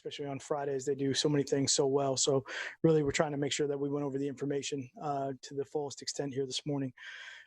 especially on Fridays. They do so many things so well. So really, we're trying to make sure that we went over the information to the fullest extent here this morning.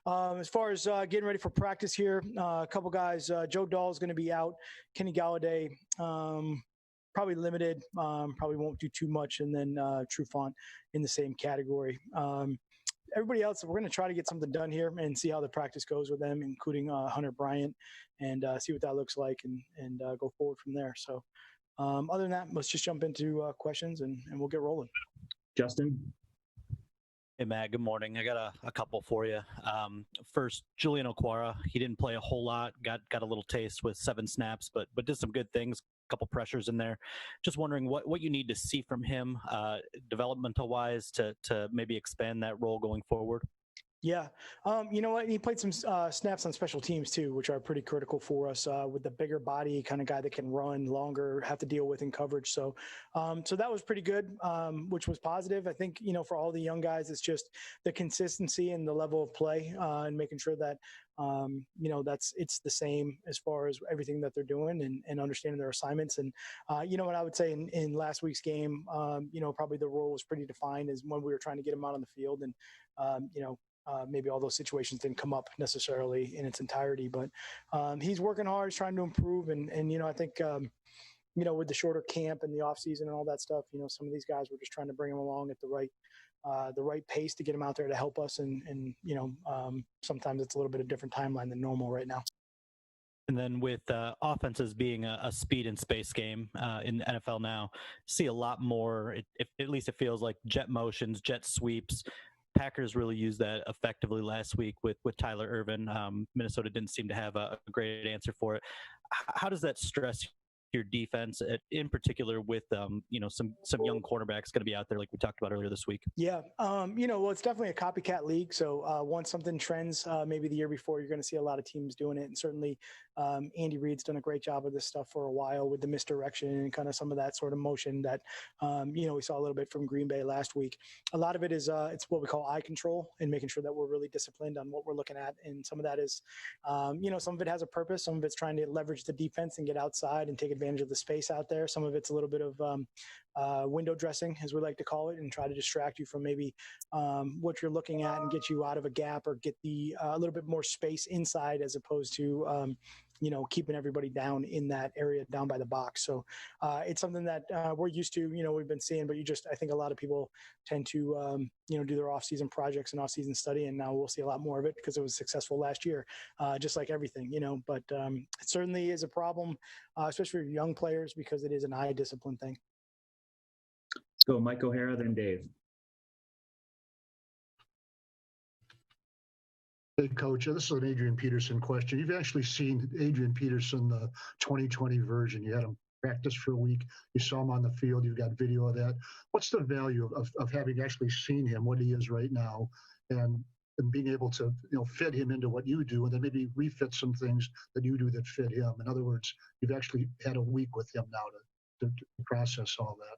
As far as getting ready for practice here, a couple guys, Joe Dahl is going to be out. Kenny Galladay, probably limited, probably won't do too much. And then Trufant in the same category. Everybody else, we're going to try to get something done here and see how the practice goes with them, including Hunter Bryant, and see what that looks like and go forward from there. So other than that, let's just jump into questions and we'll get rolling. Justin? Hey, Matt, good morning. I got a couple for you. First, Julian Okwara, he didn't play a whole lot, got a little taste with 7 snaps, but did some good things. Couple pressures in there. Just wondering what you need to see from him developmental wise to maybe expand that role going forward. Yeah. You know what? He played some snaps on special teams too, which are pretty critical for us with the bigger body kind of guy that can run longer, have to deal with in coverage. So that was pretty good, which was positive. I think, for all the young guys, it's just the consistency and the level of play and making sure that, it's the same as far as everything that they're doing and understanding their assignments. And, what I would say in last week's game, probably the role was pretty defined as when we were trying to get him out on the field and, maybe all those situations didn't come up necessarily in its entirety, but he's working hard, he's trying to improve. And I think, with the shorter camp and the off season and all that stuff, some of these guys were just trying to bring him along at the right pace to get him out there to help us. And sometimes it's a little bit of different timeline than normal right now. And then with offenses being a speed and space game in the NFL now, see a lot more, at least it feels like jet motions, jet sweeps. Packers really used that effectively last week with Tyler Ervin. Minnesota didn't seem to have a great answer for it. How does that stress your defense, in particular with some young cornerbacks going to be out there like we talked about earlier this week? Yeah, well, it's definitely a copycat league. So once something trends, maybe the year before, you're going to see a lot of teams doing it. And certainly Andy Reid's done a great job of this stuff for a while with the misdirection and kind of some of that sort of motion that, we saw a little bit from Green Bay last week. A lot of it is it's what we call eye control and making sure that we're really disciplined on what we're looking at. And some of that is, some of it has a purpose. Some of it's trying to leverage the defense and get outside and take advantage of the space out there. Some of it's a little bit of window dressing, as we like to call it, and try to distract you from maybe what you're looking at and get you out of a gap or get the a little bit more space inside as opposed to keeping everybody down in that area down by the box. So it's something that we're used to, we've been seeing, but I think a lot of people tend to, do their off-season projects and off-season study. And now we'll see a lot more of it because it was successful last year, just like everything, but it certainly is a problem, especially for young players, because it is an eye discipline thing. So Mike O'Hara, then Dave. Hey, Coach, this is an Adrian Peterson question. You've actually seen Adrian Peterson, the 2020 version. You had him practice for a week. You saw him on the field. You've got video of that. What's the value of having actually seen him, what he is right now, and being able to fit him into what you do, and then maybe refit some things that you do that fit him? In other words, you've actually had a week with him now to process all that.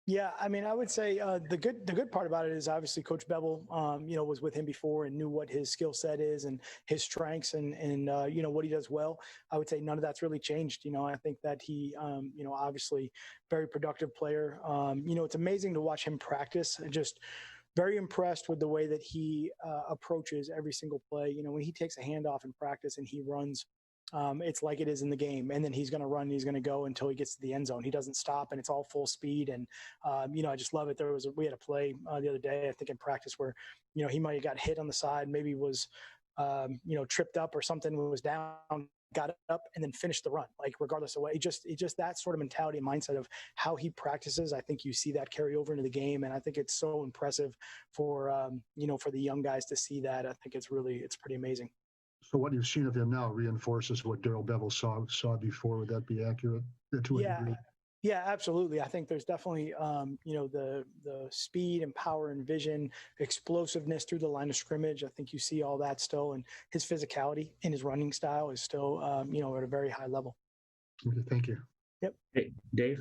Yeah, I mean, I would say the good part about it is obviously Coach Bevel, was with him before and knew what his skill set is and his strengths and what he does well. I would say none of that's really changed. I think that he, obviously very productive player. It's amazing to watch him practice. Just very impressed with the way that he approaches every single play. When he takes a handoff in practice and he runs, it's like it is in the game, and then he's going to run, he's going to go until he gets to the end zone. He doesn't stop, and it's all full speed. And, I just love it. We had a play the other day, I think in practice where, he might've got hit on the side, maybe was, tripped up or something, was down, got up and then finished the run, like regardless of what. It just that sort of mentality and mindset of how he practices. I think you see that carry over into the game. And I think it's so impressive for the young guys to see that. I think it's pretty amazing. So what you've seen of him now reinforces what Darrell Bevel saw before. Would that be accurate to a degree? Yeah, absolutely. I think there's definitely, the speed and power and vision, explosiveness through the line of scrimmage. I think you see all that still, and his physicality and his running style is still, at a very high level. Okay, thank you. Yep. Hey, Dave.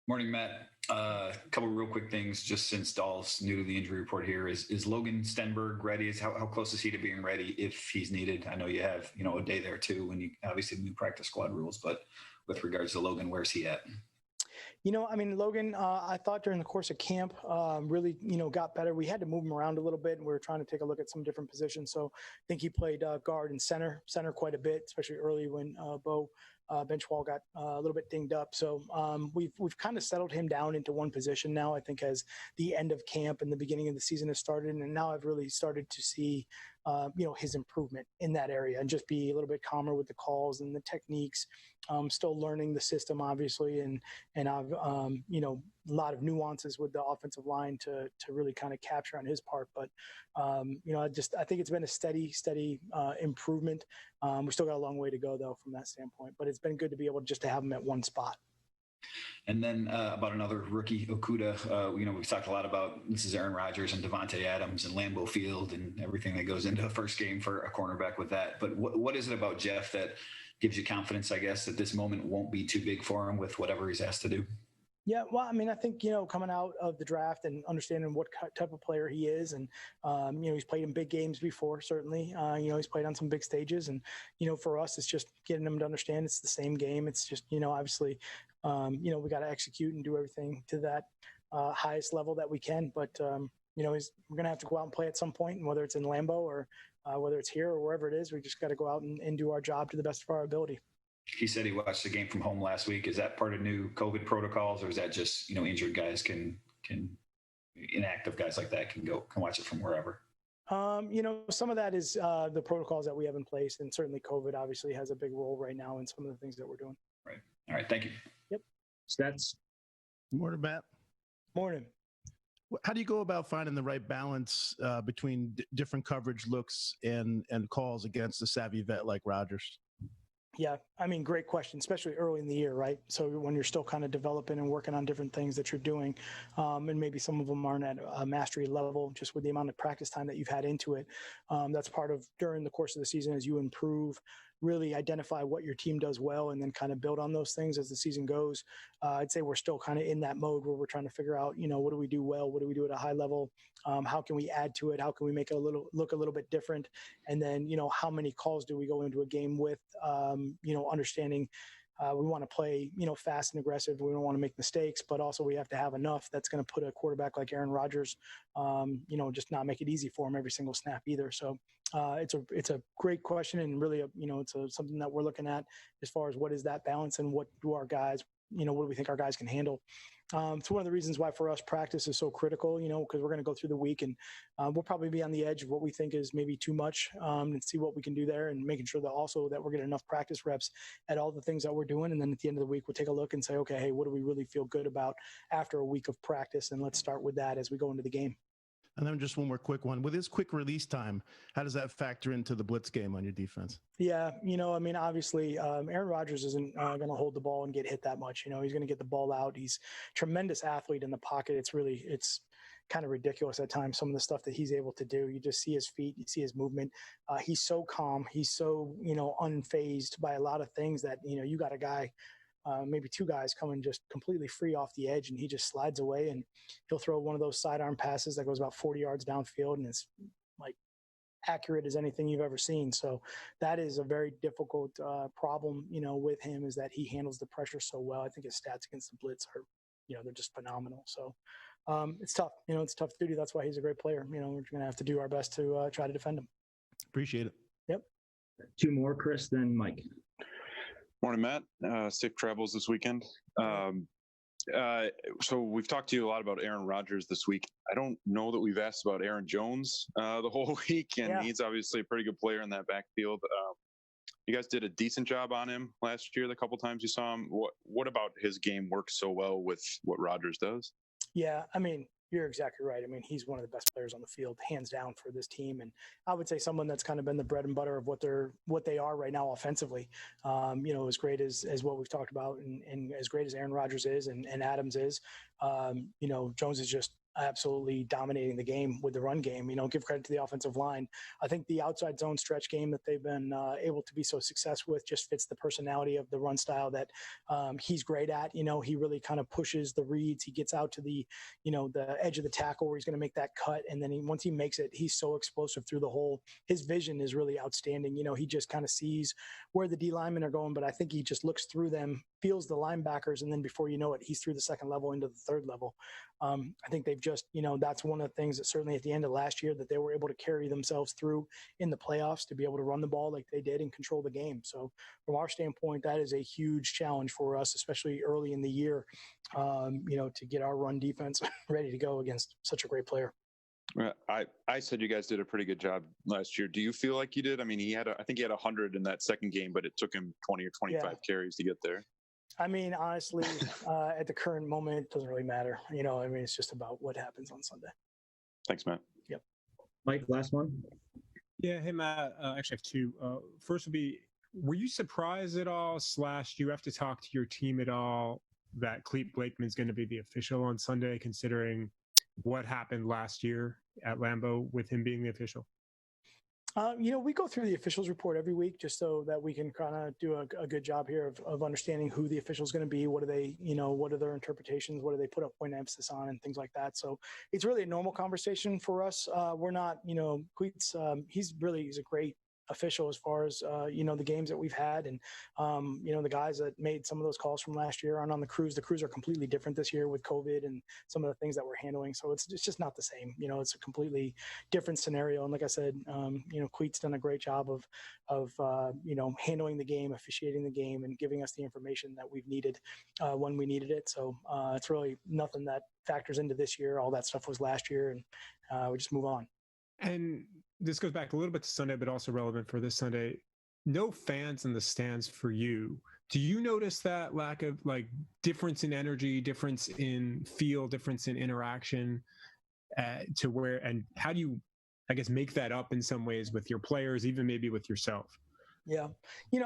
Morning, Matt. A couple of real quick things, just since Dahl's new to the injury report here. Is Logan Stenberg ready? How close is he to being ready if he's needed? I know you have, a day there too, when you obviously new practice squad rules, but with regards to Logan, where's he at? I mean, Logan, I thought during the course of camp really, got better. We had to move him around a little bit, and we were trying to take a look at some different positions. So I think he played guard and center quite a bit, especially early when Bo Benchwall got a little bit dinged up. So we've kind of settled him down into one position now, I think, as the end of camp and the beginning of the season has started. And now I've really started to see, his improvement in that area and just be a little bit calmer with the calls and the techniques. Still learning the system, obviously, and I've a lot of nuances with the offensive line to really kind of capture on his part. But I think it's been a steady improvement. We still got a long way to go though from that standpoint. But it's been good to be able just to have him at one spot. And then about another rookie, Okudah, we've talked a lot about this is Aaron Rodgers and Devontae Adams and Lambeau Field and everything that goes into a first game for a cornerback with that. But what is it about Jeff that gives you confidence, I guess, that this moment won't be too big for him with whatever he's asked to do? Yeah, well, I mean, I think, coming out of the draft and understanding what type of player he is, and, he's played in big games before, certainly. He's played on some big stages. And, for us, it's just getting him to understand it's the same game. It's just, obviously, we got to execute and do everything to that highest level that we can. But, we're going to have to go out and play at some point, and whether it's in Lambeau or whether it's here or wherever it is, we just got to go out and do our job to the best of our ability. He said he watched the game from home last week. Is that part of new COVID protocols, or is that just, injured guys can inactive guys like that can watch it from wherever? Some of that is the protocols that we have in place, and certainly COVID obviously has a big role right now in some of the things that we're doing. Right. All right. Thank you. Yep. Stats. Morning, Matt. Morning. How do you go about finding the right balance between different coverage looks and calls against a savvy vet like Rodgers? Yeah, I mean, great question, especially early in the year, right? So when you're still kind of developing and working on different things that you're doing, and maybe some of them aren't at a mastery level, just with the amount of practice time that you've had into it. That's part of during the course of the season as you improve, really identify what your team does well, and then kind of build on those things as the season goes. I'd say we're still kind of in that mode where we're trying to figure out, what do we do well? What do we do at a high level? How can we add to it? How can we make it look a little bit different? And then, how many calls do we go into a game with, understanding we want to play, fast and aggressive. We don't want to make mistakes, but also we have to have enough that's going to put a quarterback like Aaron Rodgers, just not make it easy for him every single snap either. So it's a great question, and really, it's something that we're looking at as far as what is that balance and what do our guys, what do we think our guys can handle. It's one of the reasons why for us practice is so critical, because we're going to go through the week and we'll probably be on the edge of what we think is maybe too much, and see what we can do there, and making sure that also that we're getting enough practice reps at all the things that we're doing. And then at the end of the week, we'll take a look and say, okay, hey, what do we really feel good about after a week of practice? And let's start with that as we go into the game. And then just one more quick one. With his quick release time, how does that factor into the blitz game on your defense? Yeah, obviously, Aaron Rodgers isn't going to hold the ball and get hit that much. He's going to get the ball out. He's a tremendous athlete in the pocket. It's kind of ridiculous at times, some of the stuff that he's able to do. You just see his feet, you see his movement. He's so calm. He's so, unfazed by a lot of things that, you got a guy, maybe two guys coming just completely free off the edge, and he just slides away, and he'll throw one of those sidearm passes that goes about 40 yards downfield, and it's like accurate as anything you've ever seen. So that is a very difficult problem, with him, is that he handles the pressure so well. I think his stats against the blitz are, they're just phenomenal. So it's tough, it's tough duty. That's why he's a great player. We're going to have to do our best to try to defend him. Appreciate it. Yep. Two more, Chris, then Mike. Morning, Matt. Safe travels this weekend. So we've talked to you a lot about Aaron Rodgers this week. I don't know that we've asked about Aaron Jones the whole week, and he's obviously a pretty good player in that backfield. You guys did a decent job on him last year. The couple times you saw him. What about his game works so well with what Rodgers does? Yeah, I mean, you're exactly right. I mean, he's one of the best players on the field, hands down, for this team. And I would say someone that's kind of been the bread and butter of what they are right now offensively. As great as what we've talked about, and as great as Aaron Rodgers is and Adams is, Jones is just absolutely dominating the game with the run game. Give credit to the offensive line. I think the outside zone stretch game that they've been able to be so successful with just fits the personality of the run style that he's great at. He really kind of pushes the reads. He gets out to the edge of the tackle where he's going to make that cut. And then once he makes it, he's so explosive through the hole. His vision is really outstanding. He just kind of sees where the D linemen are going, but I think he just looks through them feels the linebackers, and then before you know it, he's through the second level into the third level. I think they've just, that's one of the things that certainly at the end of last year that they were able to carry themselves through in the playoffs to be able to run the ball like they did and control the game. So from our standpoint, that is a huge challenge for us, especially early in the year, to get our run defense ready to go against such a great player. I said you guys did a pretty good job last year. Do you feel like you did? I mean, I think he had 100 in that second game, but it took him 20 or 25 carries to get there. I mean, honestly, at the current moment, it doesn't really matter. It's just about what happens on Sunday. Thanks, Matt. Yep. Mike, last one. Yeah. Hey, Matt. Actually, I have two. First would be, were you surprised at all, / do you have to talk to your team at all that Clete Blakeman's going to be the official on Sunday, considering what happened last year at Lambeau with him being the official? We go through the officials report every week just so that we can kind of do a good job here of understanding who the official is going to be. What are they, what are their interpretations? What do they put a point of emphasis on and things like that? So it's really a normal conversation for us. We're not, Cleats, he's a great official as far as, the games that we've had. And, the guys that made some of those calls from last year aren't on the crews. The crews are completely different this year with COVID and some of the things that we're handling. So it's just not the same. It's a completely different scenario. And like I said, Cleat's done a great job of handling the game, officiating the game, and giving us the information that we've needed when we needed it. So it's really nothing that factors into this year. All that stuff was last year, and we just move on. And this goes back a little bit to Sunday, but also relevant for this Sunday. No fans in the stands for you. Do you notice that lack of difference in energy, difference in feel, difference in interaction to where, and how do you, make that up in some ways with your players, even maybe with yourself? Yeah.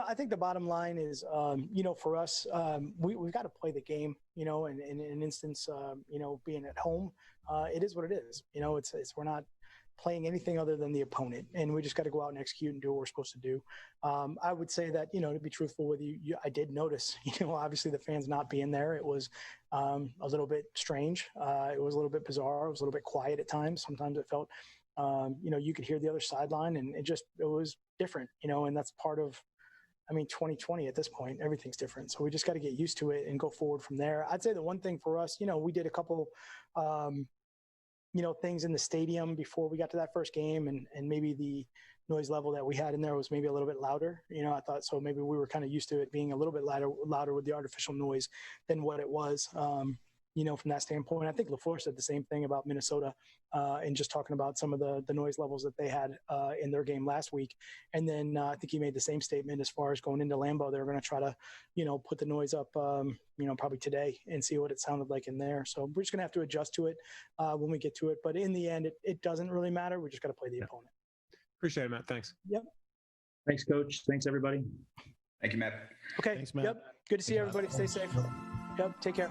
I think the bottom line is, for us, we've got to play the game, in an instance, being at home, it is what it is. We're not playing anything other than the opponent, and we just got to go out and execute and do what we're supposed to do. I would say that, to be truthful with you, I did notice, obviously the fans not being there. It was a little bit strange. It was a little bit bizarre. It was a little bit quiet at times. Sometimes it felt, you could hear the other sideline, and it was different, and that's part of, 2020 at this point, everything's different. So we just got to get used to it and go forward from there. I'd say the one thing for us, we did a couple, things in the stadium before we got to that first game, and maybe the noise level that we had in there was maybe a little bit louder. I thought so maybe we were kind of used to it being a little bit louder with the artificial noise than what it was, from that standpoint. I think LaFleur said the same thing about Minnesota, and just talking about some of the noise levels that they had in their game last week. And then I think he made the same statement as far as going into Lambeau. They were going to try to, put the noise up, probably today and see what it sounded like in there. So we're just going to have to adjust to it when we get to it. But in the end, it doesn't really matter. We just got to play the opponent. Appreciate it, Matt. Thanks. Yep. Thanks, Coach. Thanks, everybody. Thank you, Matt. Okay. Thanks, Matt. Yep. Good to see everybody. Stay safe. Yep. Take care.